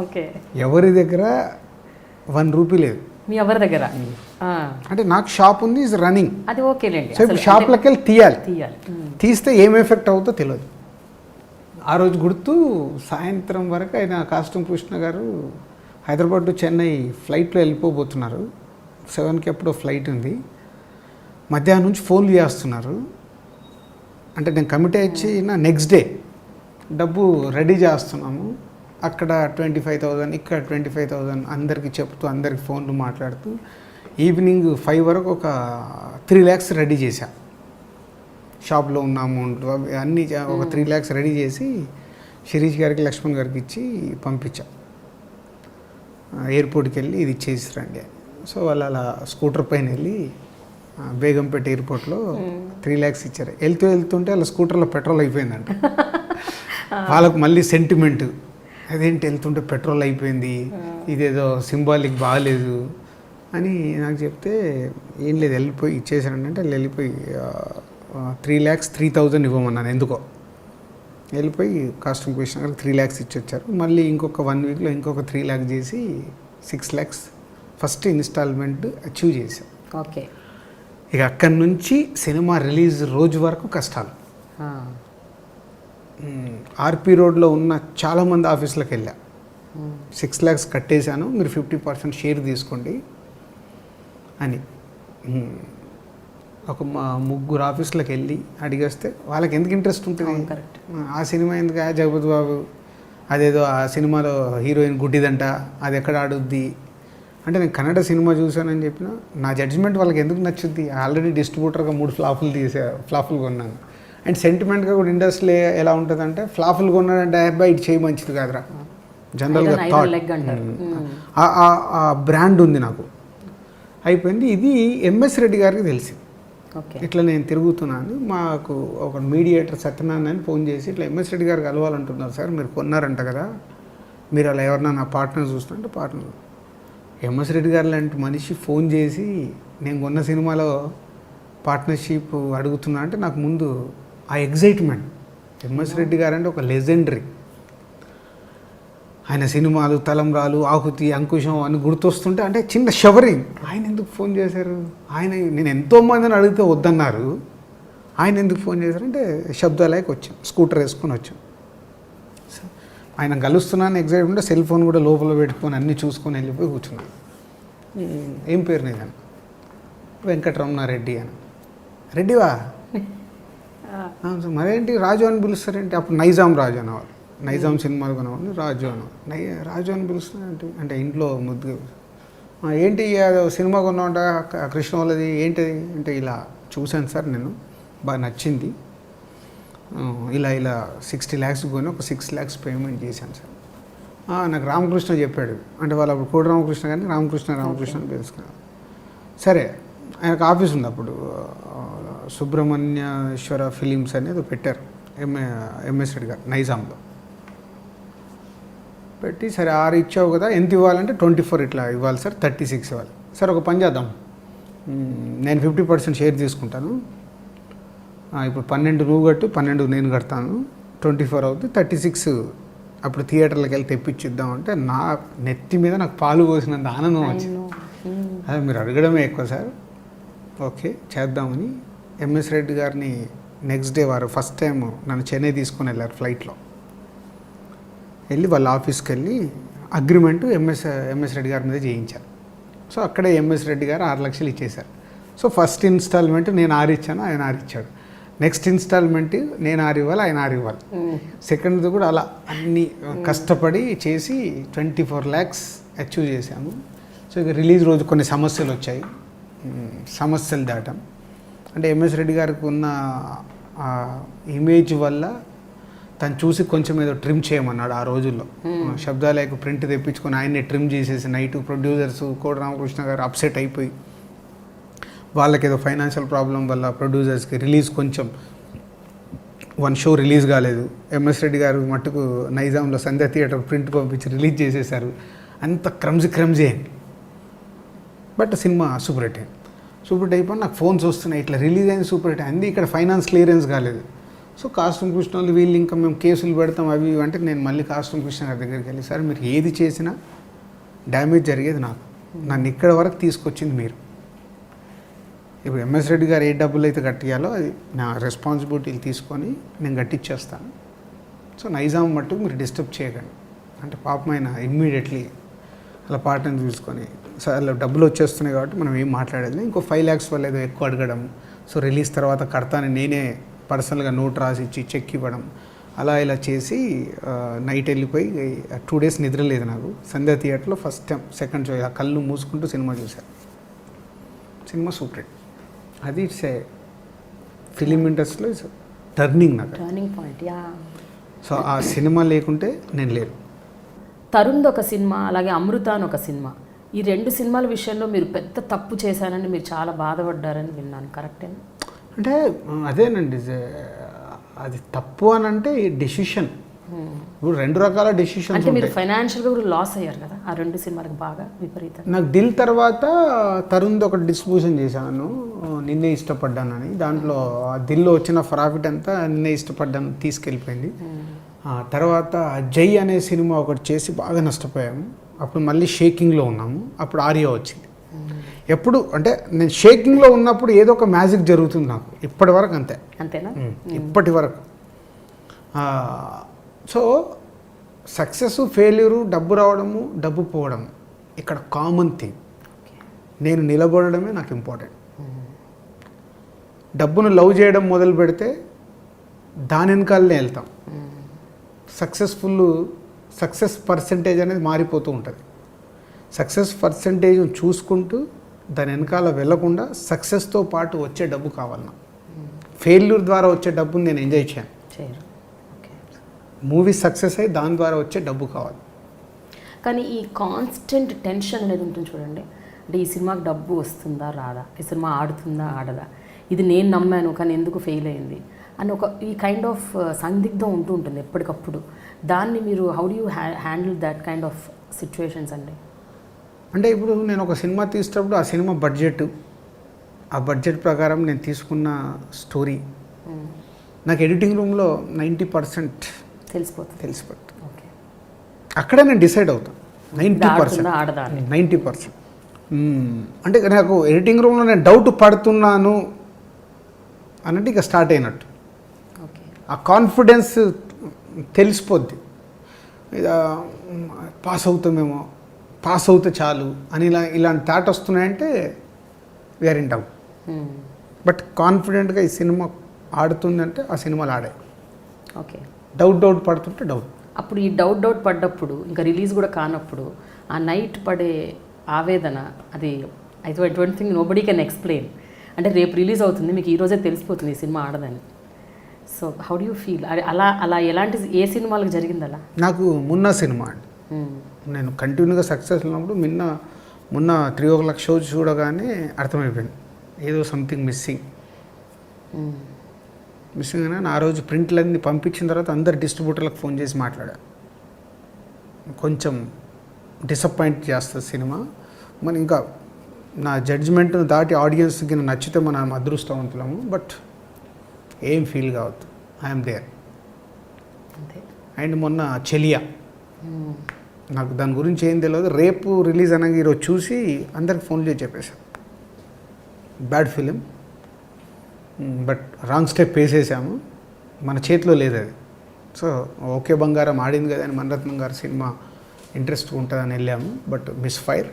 Okay. ఎవరి దగ్గర 1 rupee లేదు. మీ ఎవరి దగ్గర? అంటే నాకు షాప్ ఉంది, ఈజ్ రన్నింగ్. అది ఓకేలేండి. సో ఇప్పుడు షాప్లోకి వెళ్ళి తీయాలి. తీయాలి. తీస్తే ఏం ఎఫెక్ట్ అవుతుందో తెలియదు. ఆ రోజు గుర్తు సాయంత్రం వరకు ఆయన కాస్ట్యూమ్ కృష్ణ గారు హైదరాబాద్ టు చెన్నై ఫ్లైట్లో వెళ్ళిపోబోతున్నారు. 7కి ఎప్పుడో ఫ్లైట్ ఉంది. మధ్యాహ్నం నుంచి ఫోన్లు చేస్తున్నారు. అంటే నేను కమిట్ అయిన నెక్స్ట్ డే డబ్బు రెడీ చేస్తున్నాము, అక్కడ 25,000, ఇక్కడ 25,000 అందరికీ చెప్తూ అందరికి ఫోన్లు మాట్లాడుతూ ఈవినింగ్ 5 వరకు ఒక 3 lakhs రెడీ చేశా. షాప్లో ఉన్న అమౌంట్ అన్నీ ఒక 3 lakhs రెడీ చేసి శిరీష్ గారికి, లక్ష్మణ్ గారికి ఇచ్చి పంపించా. ఎయిర్పోర్ట్కి వెళ్ళి ఇది ఇచ్చేసి రండి. సో వాళ్ళు అలా స్కూటర్ పైన వెళ్ళి బేగంపేట ఎయిర్పోర్ట్లో 3 lakhs ఇచ్చారు. వెళ్తుంటే వాళ్ళ స్కూటర్లో పెట్రోల్ అయిపోయిందంట. వాళ్ళకు మళ్ళీ సెంటిమెంట్, అదేంటి వెళ్తుంటే పెట్రోల్ అయిపోయింది, ఇదేదో సింబాలిక్ బాగాలేదు అని నాకు చెప్తే, ఏం లేదు వెళ్ళిపోయి ఇచ్చేసారంటే వాళ్ళు వెళ్ళిపోయి 3,03,000 ఇవ్వమన్నాను. ఎందుకో వెళ్ళిపోయి కాస్ట్యూమ్ కృష్ణ గారికి 3 lakhs ఇచ్చొచ్చారు. మళ్ళీ ఇంకొక 1 weekలో ఇంకొక 3 lakhs చేసి 6 lakhs ఫస్ట్ ఇన్స్టాల్మెంట్ అచీవ్ చేశాం. ఓకే. ఇక అక్కడి నుంచి సినిమా రిలీజ్ రోజు వరకు కష్టాలు. ఆర్పి రోడ్లో ఉన్న చాలామంది ఆఫీసులకు వెళ్ళా. 6 lakhs కట్టేశాను, మీరు 50% షేర్ తీసుకోండి అని. ఒక 3 ఆఫీసులకు వెళ్ళి అడిగేస్తే వాళ్ళకి ఎందుకు ఇంట్రెస్ట్ ఉంటుంది? ఆ సినిమా ఎందుకు జగపతి బాబు, అదేదో ఆ సినిమాలో హీరోయిన్ గుడ్డిదంట, అది ఎక్కడ ఆడుద్ది అంటే, నేను కన్నడ సినిమా చూశానని చెప్పిన నా జడ్జిమెంట్ వాళ్ళకి ఎందుకు నచ్చుద్ది? ఆల్రెడీ డిస్ట్రిబ్యూటర్గా 3 ఫ్లాపులు కొన్నాను. అండ్ సెంటిమెంట్గా కూడా ఇండస్ట్రీ ఎలా ఉంటుందంటే, ఫ్లాపులు కొన్నాడంటే అబ్బాయి ఇటు చేయి మంచిది కాదురా, జనరల్గా థాట్. ఆ బ్రాండ్ ఉంది నాకు. అయిపోయింది. ఇది ఎంఎస్ రెడ్డి గారికి తెలిసింది. ఇట్లా నేను తిరుగుతున్నాను. మాకు ఒక మీడియేటర్ సత్యనారాయణ అని ఫోన్ చేసి, ఇట్లా ఎంఎస్ రెడ్డి గారు కలవాలంటున్నారు సార్, మీరు కొన్నారంట కదా, మీరు అలా ఎవరన్నా నా పార్ట్నర్ చూస్తుంటే పార్ట్నర్. ఎంఎస్ రెడ్డి గారు లాంటి మనిషి ఫోన్ చేసి నేను కొన్న సినిమాలో పార్ట్నర్షిప్ అడుగుతున్నా అంటే, నాకు ముందు ఆ ఎగ్జైట్మెంట్. ఎంఎస్ రెడ్డి గారు అంటే ఒక లెజెండరీ. ఆయన సినిమాలు తలంబ్రాలు, ఆహుతి, అంకుశం అని గుర్తొస్తుంటే అంటే చిన్న షవరింగ్. ఆయన ఎందుకు ఫోన్ చేశారు? నేను ఎంతోమందిని అడిగితే వద్దన్నారు, ఆయన ఎందుకు ఫోన్ చేశారంటే శబ్దాలకి వచ్చాం, స్కూటర్ వేసుకొని వచ్చాం. ఆయన కలుస్తున్నాను ఎగ్జైట్మెంట్, సెల్ ఫోన్ కూడా లోపల పెట్టుకొని అన్నీ చూసుకొని వెళ్ళిపోయి కూర్చున్నాను. ఏం పేరు నేను? వెంకటరమణారెడ్డి అని. రెడ్డివా? మరేంటి రాజు అని పిలుస్తారేంటి? అప్పుడు నైజాం రాజు అనేవారు. నైజాం సినిమాలు కొనేవాడిని, రాజు అనేవారు. రాజు అని పిలుస్తున్నారంటే అంటే ఇంట్లో ముద్దుగా, ఏంటి సినిమా కొన్నామంట కృష్ణ వాళ్ళది, ఏంటిది అంటే, ఇలా చూశాను సార్, నేను బాగా నచ్చింది, ఇలా 60 lakhs కొని ఒక 6 lakhs పేమెంట్ చేశాను సార్. నాకు రామకృష్ణ చెప్పాడు. అంటే వాళ్ళు అప్పుడు కోడి రామకృష్ణ కానీ రామకృష్ణ అని తెలుసుకున్నారు. సరే, ఆయనకు ఆఫీస్ ఉంది అప్పుడు, సుబ్రహ్మణ్యేశ్వర ఫిలిమ్స్ అనేది పెట్టారు ఎంఎస్ రెడ్డి గారు నైజాంలో పెట్టి. సరే 6 ఇచ్చావు కదా, ఎంత ఇవ్వాలంటే 24 ఇట్లా ఇవ్వాలి సార్, 36 ఇవ్వాలి. సరే ఒక పని చేద్దాం, నేను 50% షేర్ తీసుకుంటాను, ఇప్పుడు 12 నువ్వు కట్టు, 12 నేను కడతాను, 24 అవుతుంది, 36 అప్పుడు థియేటర్లకు వెళ్ళి తెప్పించిద్దామంటే, నా నెత్తి మీద నాకు పాలు పోసినంత ఆనందం వచ్చింది. అదే మీరు అడగడమే ఎక్కువ సార్. ఓకే చేద్దామని ఎంఎస్ రెడ్డి గారిని నెక్స్ట్ డే వారు ఫస్ట్ టైం నన్ను చెన్నై తీసుకొని వెళ్ళారు ఫ్లైట్లో. వెళ్ళి వాళ్ళ ఆఫీస్కి వెళ్ళి అగ్రిమెంట్ ఎంఎస్ రెడ్డి గారి మీద చేయించారు. సో అక్కడే ఎంఎస్ రెడ్డి గారు 6 లక్షలు ఇచ్చేశారు. సో ఫస్ట్ ఇన్స్టాల్మెంట్ నేను 6 ఇచ్చాను, ఆయన 6 ఇచ్చాడు. నెక్స్ట్ ఇన్స్టాల్మెంట్ నేను 6 ఇవ్వాలి, ఆయన 6 ఇవ్వాలి. సెకండ్ది కూడా అలా అన్నీ కష్టపడి చేసి 24 lakhs అచీవ్ చేశాము. సో ఇక రిలీజ్ రోజు కొన్ని సమస్యలు వచ్చాయి, సమస్యలు దాటాం. అంటే ఎంఎస్ రెడ్డి గారికి ఉన్న ఇమేజ్ వల్ల తను చూసి కొంచెం ఏదో ట్రిమ్ చేయమన్నాడు ఆ రోజుల్లో. శబ్దాలకు ప్రింట్ తెప్పించుకొని ఆయన్ని ట్రిమ్ చేసేసి నైట్ ప్రొడ్యూసర్స్ కోడి రామకృష్ణ గారు అప్సెట్ అయిపోయి, వాళ్ళకి ఏదో ఫైనాన్షియల్ ప్రాబ్లం వల్ల ప్రొడ్యూసర్స్కి రిలీజ్ కొంచెం 1 షో రిలీజ్ కాలేదు. ఎంఎస్ రెడ్డి గారు మట్టుకు నైజాంలో సంధ్య థియేటర్ ప్రింట్ పంపించి రిలీజ్ చేసేసారు. అంత క్రమ్జీ అయింది. బట్ సినిమా సూపర్ హిట్ అయిపోయి నాకు ఫోన్స్ వస్తున్నాయి, ఇట్లా రిలీజ్ అయింది, సూపర్ హిట్ అయింది, ఇక్కడ ఫైనాన్స్ క్లియరెన్స్ కాలేదు. సో కాస్ట్యూమ్ కృష్ణ వాళ్ళు వీళ్ళు ఇంకా మేము కేసులు పెడతాం అవి ఇవి అంటే నేను మళ్ళీ కాస్ట్యూమ్ కృష్ణ గారి దగ్గరికి వెళ్ళి సార్ మీరు ఏది చేసినా డ్యామేజ్ జరిగేది నాకు, నన్ను ఇక్కడ వరకు తీసుకొచ్చింది మీరు. ఇప్పుడు ఎంఎస్ రెడ్డి గారు ఏ డబ్బులు అయితే కట్టియాలో అది నా రెస్పాన్సిబిలిటీలు తీసుకొని నేను కట్టించేస్తాను. సో నైజాం మట్టుకు మీరు డిస్టర్బ్ చేయకండి అంటే పాపం ఆయన ఇమ్మీడియట్లీ అలా పాటను చూసుకొని సార్ అలా డబ్బులు వచ్చేస్తున్నాయి కాబట్టి మనం ఏం మాట్లాడేది, ఇంకో 5 lakhs వల్ల ఏదో ఎక్కువ అడగడం, సో రిలీజ్ తర్వాత కడతానని నేనే పర్సనల్గా నోట్ రాసి ఇచ్చి చెక్ ఇవ్వడం, అలా ఇలా చేసి నైట్ వెళ్ళిపోయి 2 days నిద్ర లేదు నాకు. సంధ్యా థియేటర్లో ఫస్ట్ టైం సెకండ్ షో ఆ కళ్ళు మూసుకుంటూ సినిమా చూశాను. Cinema super hit. అది ఇట్స్ ఏ ఫిలిం ఇండస్ట్రీలో ఇట్స్ టర్నింగ్ నాకు, టర్నింగ్ పాయింట్. యా. సో ఆ సినిమా లేకుంటే నేను లేను. తరుణ్ ఒక సినిమా, అలాగే అమృత అని ఒక సినిమా, ఈ 2 సినిమాల విషయంలో మీరు పెద్ద తప్పు చేశానని మీరు చాలా బాధపడ్డారని విన్నాను, కరెక్టేనా? అంటే అదేనండి, అది తప్పు అని అంటే డెసిషన్. ఇప్పుడు 2 రకాల డెసిషన్. అంటే మీరు ఫైనాన్షియల్గా కూడా లాస్ అయ్యారు కదా ఆ 2 సినిమాలకు బాగా విపరీతంగా. నాకు దిల్ తర్వాత తరుణ్ ఒక డిస్ట్రిబ్యూషన్ చేశాను, నిన్నే ఇష్టపడ్డానని. దాంట్లో ఆ దిల్లో వచ్చిన ప్రాఫిట్ అంతా నిన్నే ఇష్టపడ్డాను తీసుకెళ్ళిపోయింది. తర్వాత జై అనే సినిమా ఒకటి చేసి బాగా నష్టపోయాము. అప్పుడు మళ్ళీ షేకింగ్లో ఉన్నాము. అప్పుడు ఆర్య వచ్చింది. ఎప్పుడు అంటే నేను షేకింగ్లో ఉన్నప్పుడు ఏదో ఒక మ్యాజిక్ జరుగుతుంది నాకు ఇప్పటి వరకు, అంతేనా? ఇప్పటి వరకు. సో సక్సెస్ ఫెయిల్యూరు, డబ్బు రావడము డబ్బు పోవడం ఇక్కడ కామన్ థింగ్. నేను నిలబడడమే నాకు ఇంపార్టెంట్. డబ్బును లవ్ చేయడం మొదలు పెడితే దాని వెనకాలనే వెళ్తాం. సక్సెస్ పర్సంటేజ్ అనేది మారిపోతూ ఉంటుంది. సక్సెస్ పర్సంటేజ్ చూసుకుంటూ దాని వెనకాల వెళ్ళకుండా సక్సెస్తో పాటు వచ్చే డబ్బు కావాలి నాకు. ఫెయిల్యూర్ ద్వారా వచ్చే డబ్బుని నేను ఎంజాయ్ చేయను. మూవీ సక్సెస్ అయ్యి దాని ద్వారా వచ్చే డబ్బు కావాలి. కానీ ఈ కాన్స్టెంట్ టెన్షన్ అనేది ఉంటుంది చూడండి, అంటే ఈ సినిమాకి డబ్బు వస్తుందా రాదా, ఈ సినిమా ఆడుతుందా ఆడదా, ఇది నేను నమ్మాను కానీ ఎందుకు ఫెయిల్ అయింది అని ఒక ఈ కైండ్ ఆఫ్ సందిగ్ధం ఉంటూ ఉంటుంది ఎప్పటికప్పుడు. దాన్ని మీరు how do you handle that kind of situations అండి? అంటే ఇప్పుడు నేను ఒక సినిమా తీసేటప్పుడు ఆ సినిమా ఆ బడ్జెట్ ప్రకారం నేను తీసుకున్న స్టోరీ నాకు ఎడిటింగ్ రూమ్లో 90% తెలిసిపోతుంది. ఓకే, అక్కడే నేను డిసైడ్ అవుతాను. 90%. అంటే నాకు ఎడిటింగ్ రూమ్లో నేను డౌట్ పడుతున్నాను అన్నట్టు ఇక స్టార్ట్ అయినట్టు. ఆ కాన్ఫిడెన్స్ తెలిసిపోద్ది. పాస్ అవుతే చాలు అని ఇలాంటి థాట్ వస్తున్నాయంటే వీఆర్ ఇన్ డౌట్. బట్ కాన్ఫిడెంట్గా ఈ సినిమా ఆడుతుందంటే ఆ సినిమాలు ఆడాయి. ఓకే, డౌట్ పడుతుంటే డౌట్. అప్పుడు ఈ డౌట్ పడ్డప్పుడు ఇంకా రిలీజ్ కూడా కానప్పుడు ఆ నైట్ పడే ఆవేదన, అది I don't think nobody can explain. అంటే రేపు రిలీజ్ అవుతుంది, మీకు ఈరోజే తెలిసిపోతుంది ఈ సినిమా ఆడదని. So how do you feel? అలా ఎలాంటి ఏ సినిమాలకు జరిగింది అలా? నాకు మున్నా సినిమా అండి, నేను కంటిన్యూగా సక్సెస్ ఉన్నప్పుడు మొన్న 3 o'clock షో చూడగానే అర్థమైపోయింది ఏదో సంథింగ్ మిస్సింగ్ అని. ఆ రోజు ప్రింట్లన్నీ పంపించిన తర్వాత అందరు డిస్ట్రిబ్యూటర్లకు ఫోన్ చేసి మాట్లాడా. కొంచెం డిసప్పాయింట్ చేస్తుంది సినిమా, మరి ఇంకా నా జడ్జిమెంట్ను దాటి ఆడియన్స్కి నచ్చితే మనం అదృష్టవంతులము. బట్ ఏం ఫీల్ కావద్దు, ఐఎమ్ దేర్. అండ్ మొన్న చెలియా, నాకు దాని గురించి ఏం తెలియదు. రేపు రిలీజ్ అనగా ఈరోజు చూసి అందరికి ఫోన్ చేసి చెప్పేశాను, bad film, but wrong step వేసేసాము, మన చేతిలో లేదు అది. సో ఓకే బంగారం ఆడింది కదా అని మణిరత్నం గారి సినిమా ఇంట్రెస్ట్ ఉంటుందని వెళ్ళాము, బట్ మిస్ ఫైర్.